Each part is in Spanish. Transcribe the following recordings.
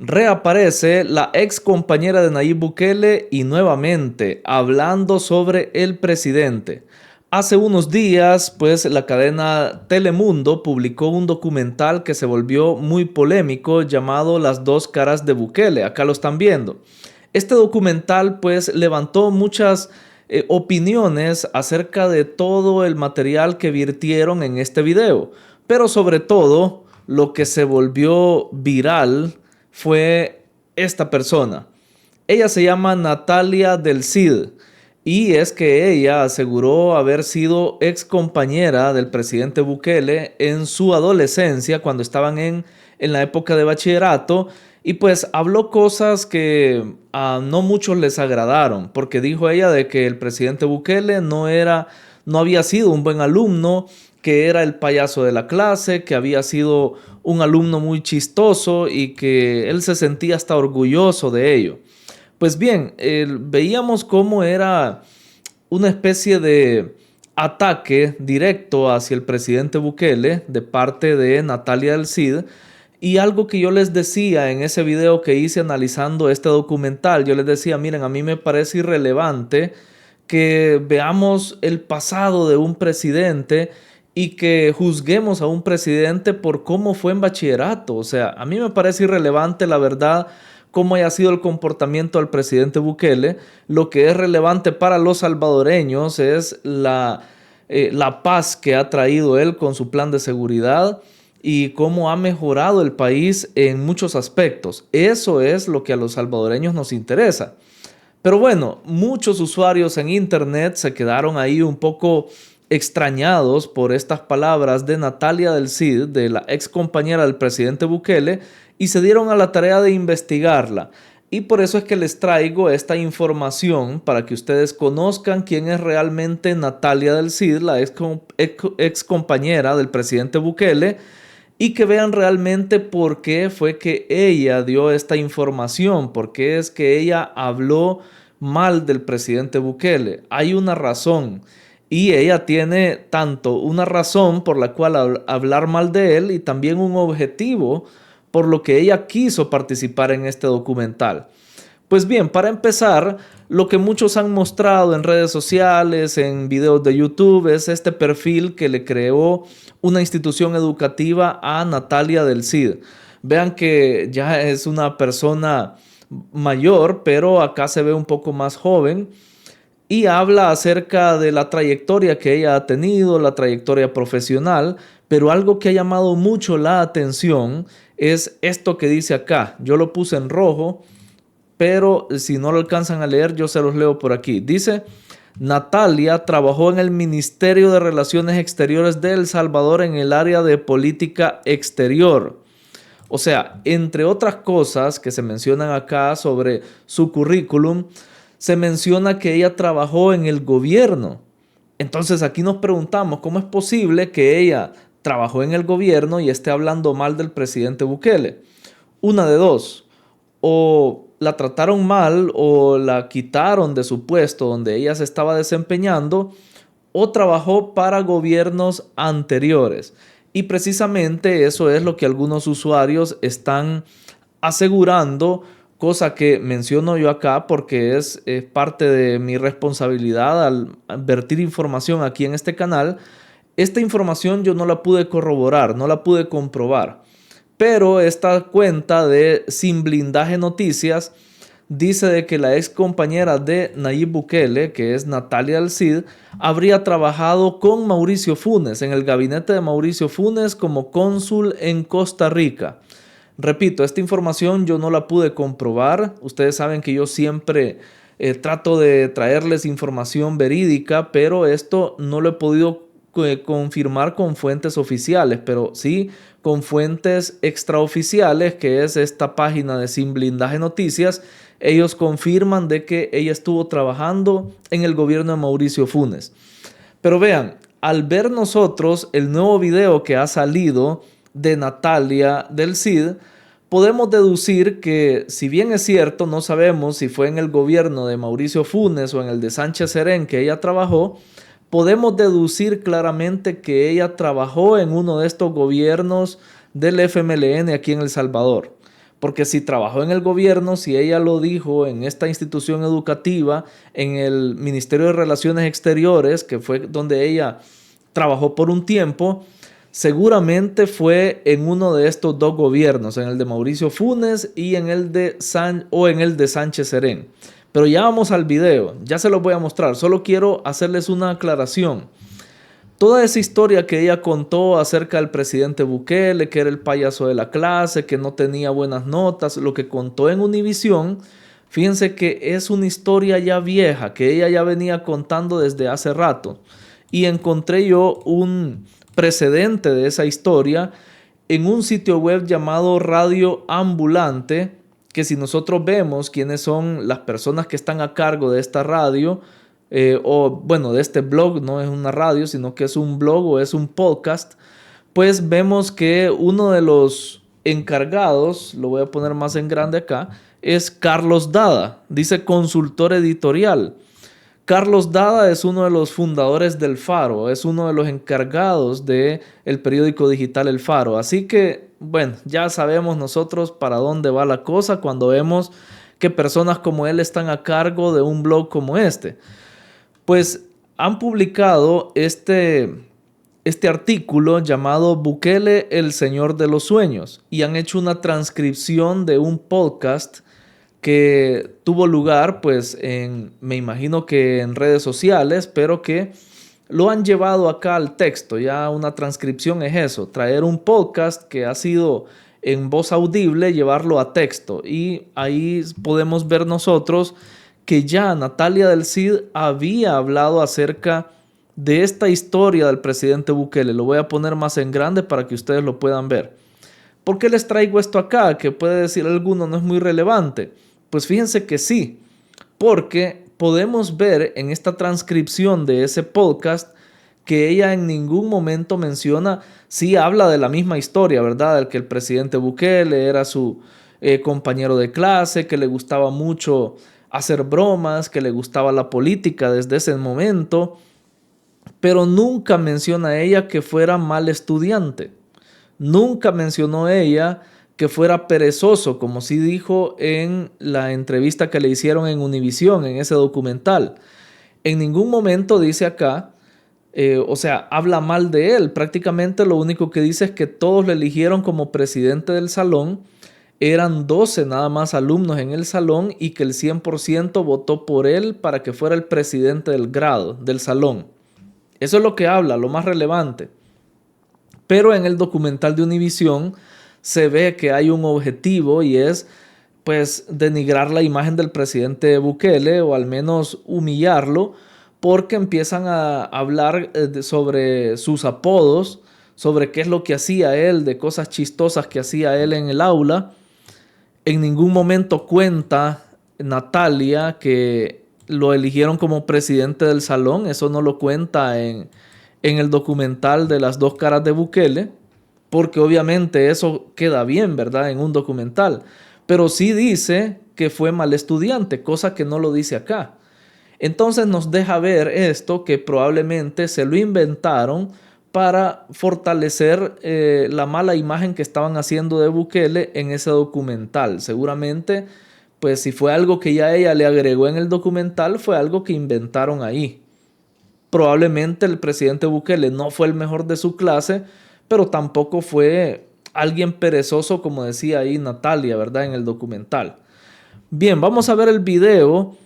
Reaparece la ex compañera de Nayib Bukele y nuevamente hablando sobre el presidente. Hace unos días, pues la cadena Telemundo publicó un documental que se volvió muy polémico llamado Las dos caras de Bukele. Acá lo están viendo. Este documental pues levantó muchas opiniones acerca de todo el material que virtieron en este video, pero sobre todo lo que se volvió viral fue esta persona. Ella se llama Natalia del Cid y es que ella aseguró haber sido ex compañera del presidente Bukele en su adolescencia cuando estaban en la época de bachillerato y pues habló cosas que a no muchos les agradaron porque dijo ella de que el presidente Bukele no había sido un buen alumno, que era el payaso de la clase, que había sido un alumno muy chistoso y que él se sentía hasta orgulloso de ello. Pues bien, veíamos cómo era una especie de ataque directo hacia el presidente Bukele de parte de Natalia del Cid. Y algo que yo les decía en ese video que hice analizando este documental, yo les decía, miren, a mí me parece irrelevante que veamos el pasado de un presidente y que juzguemos a un presidente por cómo fue en bachillerato. O sea, a mí me parece irrelevante, la verdad, cómo haya sido el comportamiento del presidente Bukele. Lo que es relevante para los salvadoreños es la paz que ha traído él con su plan de seguridad y cómo ha mejorado el país en muchos aspectos. Eso es lo que a los salvadoreños nos interesa. Pero bueno, muchos usuarios en internet se quedaron ahí un poco extrañados por estas palabras de Natalia del Cid, de la ex compañera del presidente Bukele, y se dieron a la tarea de investigarla. Y por eso es que les traigo esta información para que ustedes conozcan quién es realmente Natalia del Cid, la ex compañera del presidente Bukele, y que vean realmente por qué fue que ella dio esta información, por qué es que ella habló mal del presidente Bukele. Hay una razón y ella tiene tanto una razón por la cual hablar mal de él y también un objetivo por lo que ella quiso participar en este documental. Pues bien, para empezar, lo que muchos han mostrado en redes sociales, en videos de YouTube, es este perfil que le creó una institución educativa a Natalia del Cid. Vean que ya es una persona mayor, pero acá se ve un poco más joven y habla acerca de la trayectoria que ella ha tenido, la trayectoria profesional, pero algo que ha llamado mucho la atención es esto que dice acá. Yo lo puse en rojo, pero si no lo alcanzan a leer, yo se los leo por aquí. Dice, Natalia trabajó en el Ministerio de Relaciones Exteriores de El Salvador en el área de política exterior. O sea, entre otras cosas que se mencionan acá sobre su currículum, se menciona que ella trabajó en el gobierno. Entonces aquí nos preguntamos cómo es posible que ella trabajó en el gobierno y esté hablando mal del presidente Bukele. Una de dos, o la trataron mal o la quitaron de su puesto donde ella se estaba desempeñando o trabajó para gobiernos anteriores. Y precisamente eso es lo que algunos usuarios están asegurando, cosa que menciono yo acá porque es parte de mi responsabilidad al vertir información aquí en este canal. Esta información yo no la pude corroborar, no la pude comprobar. Pero esta cuenta de Sin Blindaje Noticias dice de que la ex compañera de Nayib Bukele, que es Natalia del Cid, habría trabajado con Mauricio Funes en el gabinete de Mauricio Funes como cónsul en Costa Rica. Repito, esta información yo no la pude comprobar. Ustedes saben que yo siempre trato de traerles información verídica, pero esto no lo he podido confirmar con fuentes oficiales, pero sí con fuentes extraoficiales, que es esta página de Sin Blindaje Noticias. Ellos confirman de que ella estuvo trabajando en el gobierno de Mauricio Funes. Pero vean, al ver nosotros el nuevo video que ha salido de Natalia del Cid, podemos deducir que, si bien es cierto, no sabemos si fue en el gobierno de Mauricio Funes o en el de Sánchez Serén que ella trabajó, podemos deducir claramente que ella trabajó en uno de estos gobiernos del FMLN aquí en El Salvador. Porque si trabajó en el gobierno, si ella lo dijo en esta institución educativa, en el Ministerio de Relaciones Exteriores, que fue donde ella trabajó por un tiempo, seguramente fue en uno de estos dos gobiernos, en el de Mauricio Funes y en el de Sánchez Serén. Pero ya vamos al video, ya se los voy a mostrar. Solo quiero hacerles una aclaración. Toda esa historia que ella contó acerca del presidente Bukele, que era el payaso de la clase, que no tenía buenas notas, lo que contó en Univisión, fíjense que es una historia ya vieja, que ella ya venía contando desde hace rato. Y encontré yo un precedente de esa historia en un sitio web llamado Radio Ambulante, que si nosotros vemos quiénes son las personas que están a cargo de esta radio, o bueno, de este blog, no es una radio, sino que es un blog o es un podcast, pues vemos que uno de los encargados, lo voy a poner más en grande acá, es Carlos Dada, dice consultor editorial. Carlos Dada es uno de los fundadores del Faro, es uno de los encargados del periódico digital El Faro. Así que, bueno, ya sabemos nosotros para dónde va la cosa cuando vemos que personas como él están a cargo de un blog como este. Pues han publicado este artículo llamado Bukele, el Señor de los Sueños, y han hecho una transcripción de un podcast que tuvo lugar, pues, me imagino que en redes sociales, pero que lo han llevado acá al texto. Ya una transcripción es eso, traer un podcast que ha sido en voz audible, llevarlo a texto. Y ahí podemos ver nosotros que ya Natalia del Cid había hablado acerca de esta historia del presidente Bukele. Lo voy a poner más en grande para que ustedes lo puedan ver. ¿Por qué les traigo esto acá? Que puede decir alguno no es muy relevante. Pues fíjense que sí, porque podemos ver en esta transcripción de ese podcast que ella en ningún momento menciona, sí habla de la misma historia, ¿verdad? El que el presidente Bukele era su compañero de clase, que le gustaba mucho hacer bromas, que le gustaba la política desde ese momento, pero nunca menciona ella que fuera mal estudiante. Nunca mencionó ella que fuera perezoso, como sí dijo en la entrevista que le hicieron en Univisión, en ese documental. En ningún momento dice acá, o sea, habla mal de él. Prácticamente lo único que dice es que todos le eligieron como presidente del salón. Eran 12 nada más alumnos en el salón y que el 100% votó por él para que fuera el presidente del grado, del salón. Eso es lo que habla, lo más relevante. Pero en el documental de Univisión se ve que hay un objetivo y es pues denigrar la imagen del presidente Bukele o al menos humillarlo porque empiezan a hablar sobre sus apodos, sobre qué es lo que hacía él, de cosas chistosas que hacía él en el aula. En ningún momento cuenta Natalia que lo eligieron como presidente del salón. Eso no lo cuenta en el documental de Las dos caras de Bukele, porque obviamente eso queda bien, ¿verdad? En un documental. Pero sí dice que fue mal estudiante, cosa que no lo dice acá. Entonces nos deja ver esto que probablemente se lo inventaron para fortalecer la mala imagen que estaban haciendo de Bukele en ese documental. Seguramente, pues si fue algo que ya ella le agregó en el documental, fue algo que inventaron ahí. Probablemente el presidente Bukele no fue el mejor de su clase, pero tampoco fue alguien perezoso, como decía ahí Natalia, ¿verdad? En el documental. Bien, vamos a ver el video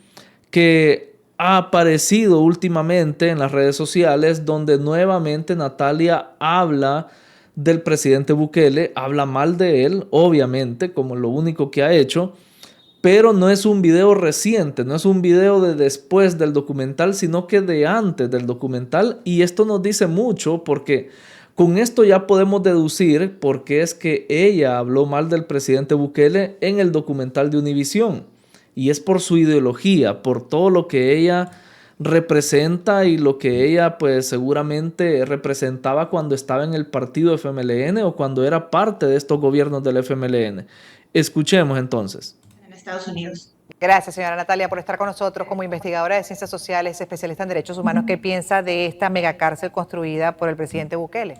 que ha aparecido últimamente en las redes sociales, donde nuevamente Natalia habla del presidente Bukele, habla mal de él, obviamente, como lo único que ha hecho, pero no es un video reciente, no es un video de después del documental, sino que de antes del documental. Y esto nos dice mucho porque con esto ya podemos deducir por qué es que ella habló mal del presidente Bukele en el documental de Univisión. Y es por su ideología, por todo lo que ella representa y lo que ella pues seguramente representaba cuando estaba en el partido FMLN o cuando era parte de estos gobiernos del FMLN. Escuchemos entonces. En Estados Unidos. Gracias, señora Natalia, por estar con nosotros como investigadora de Ciencias Sociales, especialista en Derechos Humanos. ¿Qué piensa de esta megacárcel construida por el presidente Bukele?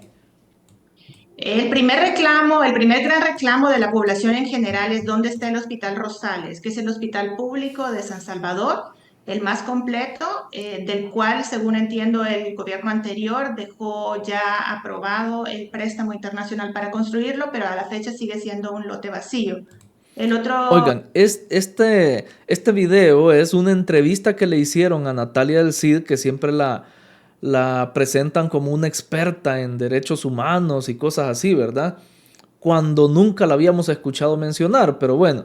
El primer gran reclamo de la población en general es dónde está el Hospital Rosales, que es el hospital público de San Salvador, el más completo, del cual, según entiendo, el gobierno anterior dejó ya aprobado el préstamo internacional para construirlo, pero a la fecha sigue siendo un lote vacío. El otro Oigan, este video es una entrevista que le hicieron a Natalia del Cid, que siempre la presentan como una experta en derechos humanos y cosas así, ¿verdad? Cuando nunca la habíamos escuchado mencionar, pero bueno,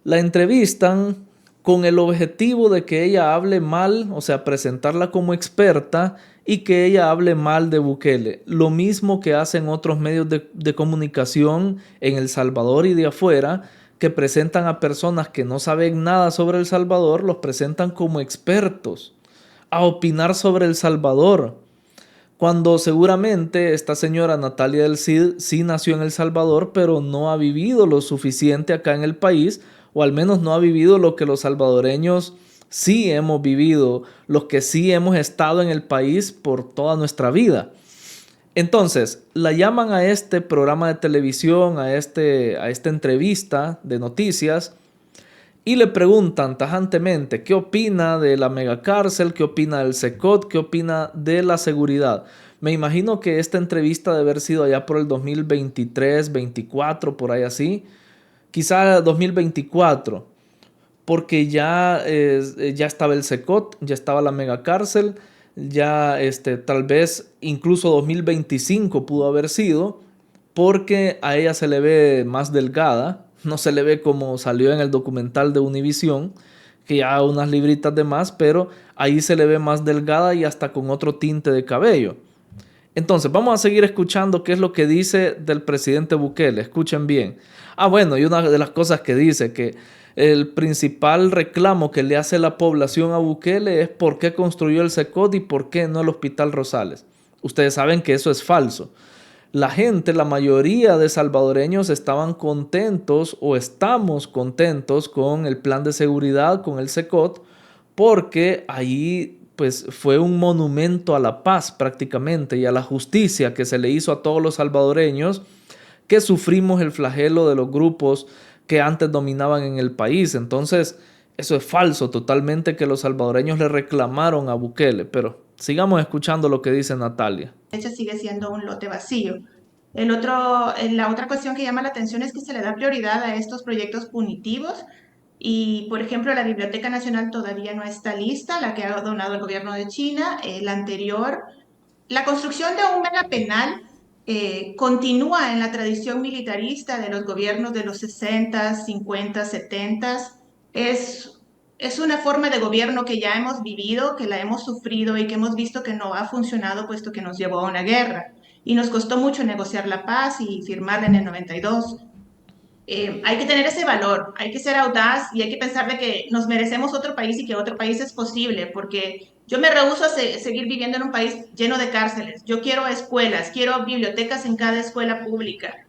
la entrevistan con el objetivo de que ella hable mal, o sea, presentarla como experta y que ella hable mal de Bukele. Lo mismo que hacen otros medios de comunicación en El Salvador y de afuera, que presentan a personas que no saben nada sobre El Salvador, los presentan como expertos a opinar sobre El Salvador. Cuando seguramente esta señora Natalia del Cid sí nació en El Salvador, pero no ha vivido lo suficiente acá en el país, o al menos no ha vivido lo que los salvadoreños sí hemos vivido, los que sí hemos estado en el país por toda nuestra vida. Entonces, la llaman a este programa de televisión, a esta entrevista de noticias, y le preguntan tajantemente qué opina de la megacárcel, qué opina del SECOT, qué opina de la seguridad. Me imagino que esta entrevista debe haber sido allá por el 2023, 24, por ahí así. Quizá 2024, porque ya estaba el SECOT, ya estaba la megacárcel, ya tal vez incluso 2025 pudo haber sido, porque a ella se le ve más delgada, no se le ve como salió en el documental de Univision, que ya unas libritas de más, pero ahí se le ve más delgada y hasta con otro tinte de cabello. Entonces, vamos a seguir escuchando qué es lo que dice del presidente Bukele. Escuchen bien. Ah, bueno, y una de las cosas que dice que el principal reclamo que le hace la población a Bukele es por qué construyó el SECOT y por qué no el Hospital Rosales. Ustedes saben que eso es falso. La gente, la mayoría de salvadoreños estaban contentos o estamos contentos con el plan de seguridad, con el SECOT, porque ahí pues fue un monumento a la paz prácticamente y a la justicia que se le hizo a todos los salvadoreños que sufrimos el flagelo de los grupos que antes dominaban en el país. Entonces, eso es falso totalmente que los salvadoreños le reclamaron a Bukele, pero sigamos escuchando lo que dice Natalia. fecha sigue siendo un lote vacío. La otra cuestión que llama la atención es que se le da prioridad a estos proyectos punitivos y, por ejemplo, la Biblioteca Nacional todavía no está lista, la que ha donado el gobierno de China, la anterior. La construcción de un mega penal continúa en la tradición militarista de los gobiernos de los 60, 50, 70. Es, es una forma de gobierno que ya hemos vivido, que la hemos sufrido y que hemos visto que no ha funcionado puesto que nos llevó a una guerra. Y nos costó mucho negociar la paz y firmarla en el 92. Hay que tener ese valor, hay que ser audaz y hay que pensar de que nos merecemos otro país y que otro país es posible, porque yo me rehúso a seguir viviendo en un país lleno de cárceles. Yo quiero escuelas, quiero bibliotecas en cada escuela pública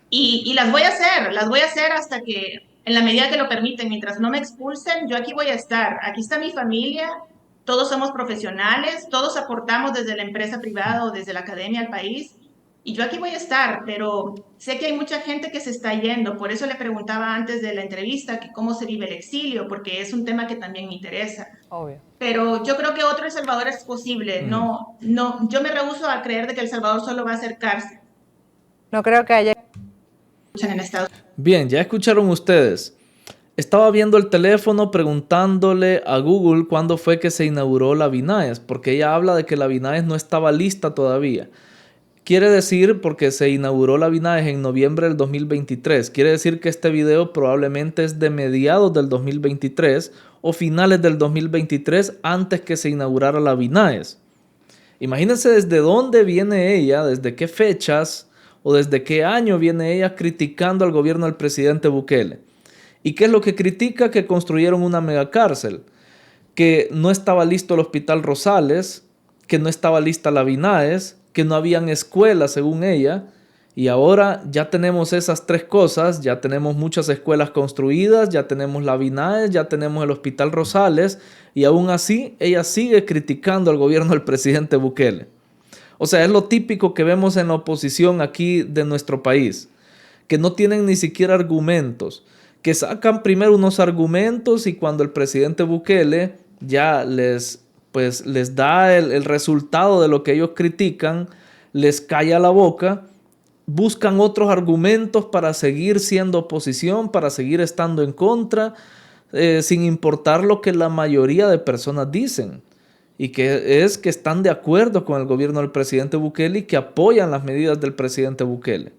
y las voy a hacer hasta que, en la medida que lo permiten, mientras no me expulsen, yo aquí voy a estar. Aquí está mi familia, todos somos profesionales, todos aportamos desde la empresa privada o desde la academia al país. Y yo aquí voy a estar, pero sé que hay mucha gente que se está yendo. Por eso le preguntaba antes de la entrevista que cómo se vive el exilio, porque es un tema que también me interesa. Obvio. Pero yo creo que otro El Salvador es posible. No, no, yo me rehúso a creer de que El Salvador solo va a ser cárcel No creo que haya... en Estados Bien, ya escucharon ustedes. Estaba viendo el teléfono preguntándole a Google cuándo fue que se inauguró la Vinaes, porque ella habla de que la Vinaes no estaba lista todavía. Quiere decir, porque se inauguró la Vinaes en noviembre del 2023, quiere decir que este video probablemente es de mediados del 2023 o finales del 2023 antes que se inaugurara la Vinaes. Imagínense desde dónde viene ella, desde qué fechas o desde qué año viene ella criticando al gobierno del presidente Bukele. ¿Y qué es lo que critica? Que construyeron una megacárcel, que no estaba listo el Hospital Rosales, que no estaba lista la Vinaes, que no habían escuelas según ella, y ahora ya tenemos esas tres cosas, ya tenemos muchas escuelas construidas, ya tenemos la Vinaes, ya tenemos el Hospital Rosales, y aún así ella sigue criticando al gobierno del presidente Bukele. O sea, es lo típico que vemos en la oposición aquí de nuestro país, que no tienen ni siquiera argumentos, que sacan primero unos argumentos y cuando el presidente Bukele ya les da el resultado de lo que ellos critican, les calla la boca, buscan otros argumentos para seguir siendo oposición, para seguir estando en contra, sin importar lo que la mayoría de personas dicen. Y que es que están de acuerdo con el gobierno del presidente Bukele y que apoyan las medidas del presidente Bukele.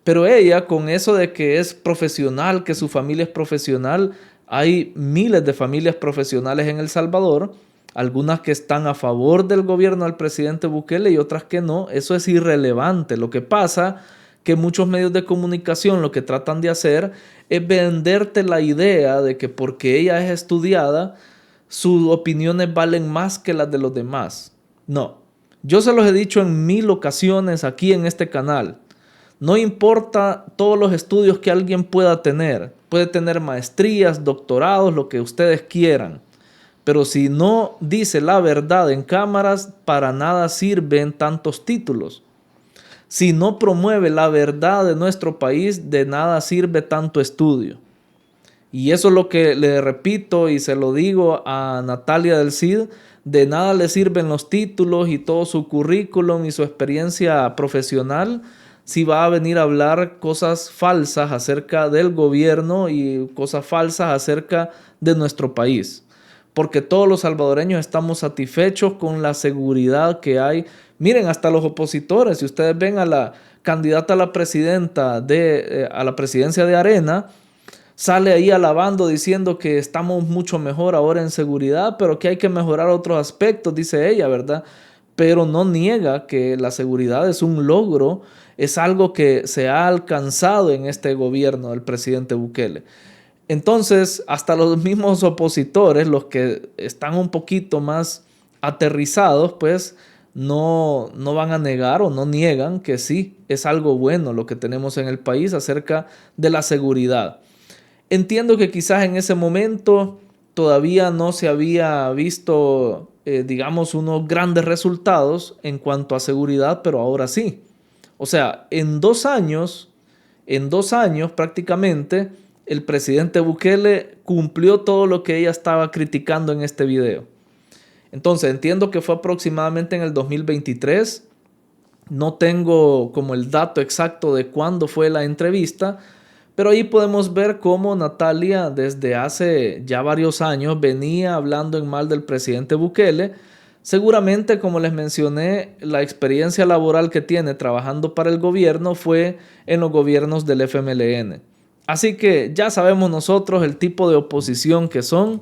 Pero ella, con eso de que es profesional, que su familia es profesional, hay miles de familias profesionales en El Salvador, algunas que están a favor del gobierno del presidente Bukele y otras que no. Eso es irrelevante. Lo que pasa que muchos medios de comunicación lo que tratan de hacer es venderte la idea de que porque ella es estudiada, sus opiniones valen más que las de los demás. No, yo se los he dicho en 1000 ocasiones aquí en este canal. No importa todos los estudios que alguien pueda tener. Puede tener maestrías, doctorados, lo que ustedes quieran. Pero si no dice la verdad en cámaras, para nada sirven tantos títulos. Si no promueve la verdad de nuestro país, de nada sirve tanto estudio. Y eso es lo que le repito y se lo digo a Natalia del Cid, de nada le sirven los títulos y todo su currículum y su experiencia profesional si va a venir a hablar cosas falsas acerca del gobierno y cosas falsas acerca de nuestro país. Porque todos los salvadoreños estamos satisfechos con la seguridad que hay. Miren, hasta los opositores, si ustedes ven a la candidata a la a la presidencia de Arena, sale ahí alabando, diciendo que estamos mucho mejor ahora en seguridad, pero que hay que mejorar otros aspectos, dice ella, ¿verdad? Pero no niega que la seguridad es un logro, es algo que se ha alcanzado en este gobierno del presidente Bukele. Entonces, hasta los mismos opositores, los que están un poquito más aterrizados, pues no van a negar o no niegan que sí, es algo bueno lo que tenemos en el país acerca de la seguridad. Entiendo que quizás en ese momento todavía no se había visto, digamos, unos grandes resultados en cuanto a seguridad, pero ahora sí. O sea, en 2 años prácticamente, el presidente Bukele cumplió todo lo que ella estaba criticando en este video. Entonces, entiendo que fue aproximadamente en el 2023. No tengo como el dato exacto de cuándo fue la entrevista, pero ahí podemos ver cómo Natalia desde hace ya varios años venía hablando en mal del presidente Bukele. Seguramente, como les mencioné, la experiencia laboral que tiene trabajando para el gobierno fue en los gobiernos del FMLN. Así que ya sabemos nosotros el tipo de oposición que son,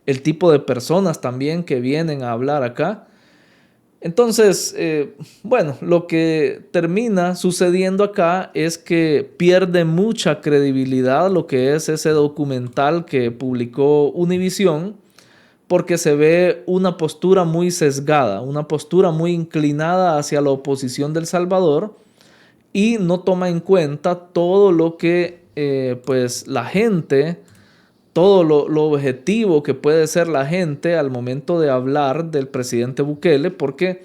el tipo de personas también que vienen a hablar acá. Entonces, bueno, lo que termina sucediendo acá es que pierde mucha credibilidad lo que es ese documental que publicó Univisión, porque se ve una postura muy sesgada, una postura muy inclinada hacia la oposición de El Salvador y no toma en cuenta todo lo que pues la gente, todo lo objetivo que puede ser la gente al momento de hablar del presidente Bukele, porque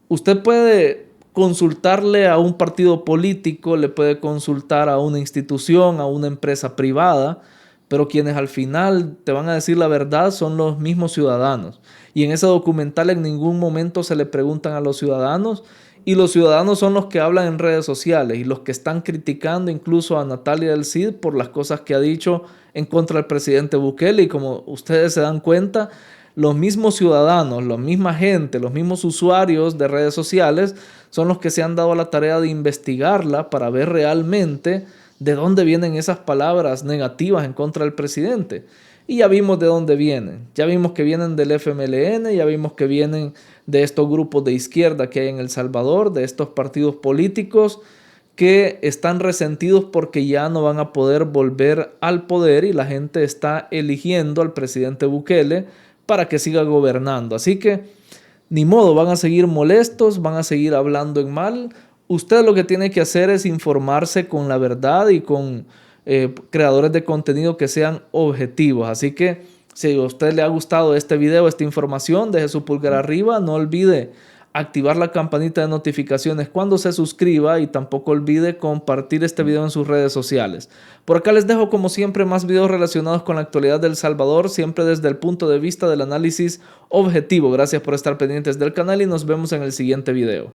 usted puede consultarle a un partido político, le puede consultar a una institución, a una empresa privada, pero quienes al final te van a decir la verdad son los mismos ciudadanos. Y en ese documental en ningún momento se le preguntan a los ciudadanos, y los ciudadanos son los que hablan en redes sociales y los que están criticando incluso a Natalia del Cid por las cosas que ha dicho en contra del presidente Bukele. Y como ustedes se dan cuenta, los mismos ciudadanos, la misma gente, los mismos usuarios de redes sociales son los que se han dado la tarea de investigarla para ver realmente de dónde vienen esas palabras negativas en contra del presidente. Y ya vimos de dónde vienen. Ya vimos que vienen del FMLN, ya vimos que vienen de estos grupos de izquierda que hay en El Salvador, de estos partidos políticos que están resentidos porque ya no van a poder volver al poder y la gente está eligiendo al presidente Bukele para que siga gobernando. Así que ni modo, van a seguir molestos, van a seguir hablando en mal. Usted lo que tiene que hacer es informarse con la verdad y con creadores de contenido que sean objetivos. Así que si a usted le ha gustado este video, esta información, deje su pulgar arriba. No olvide activar la campanita de notificaciones cuando se suscriba y tampoco olvide compartir este video en sus redes sociales. Por acá les dejo como siempre más videos relacionados con la actualidad de El Salvador, siempre desde el punto de vista del análisis objetivo. Gracias por estar pendientes del canal y nos vemos en el siguiente video.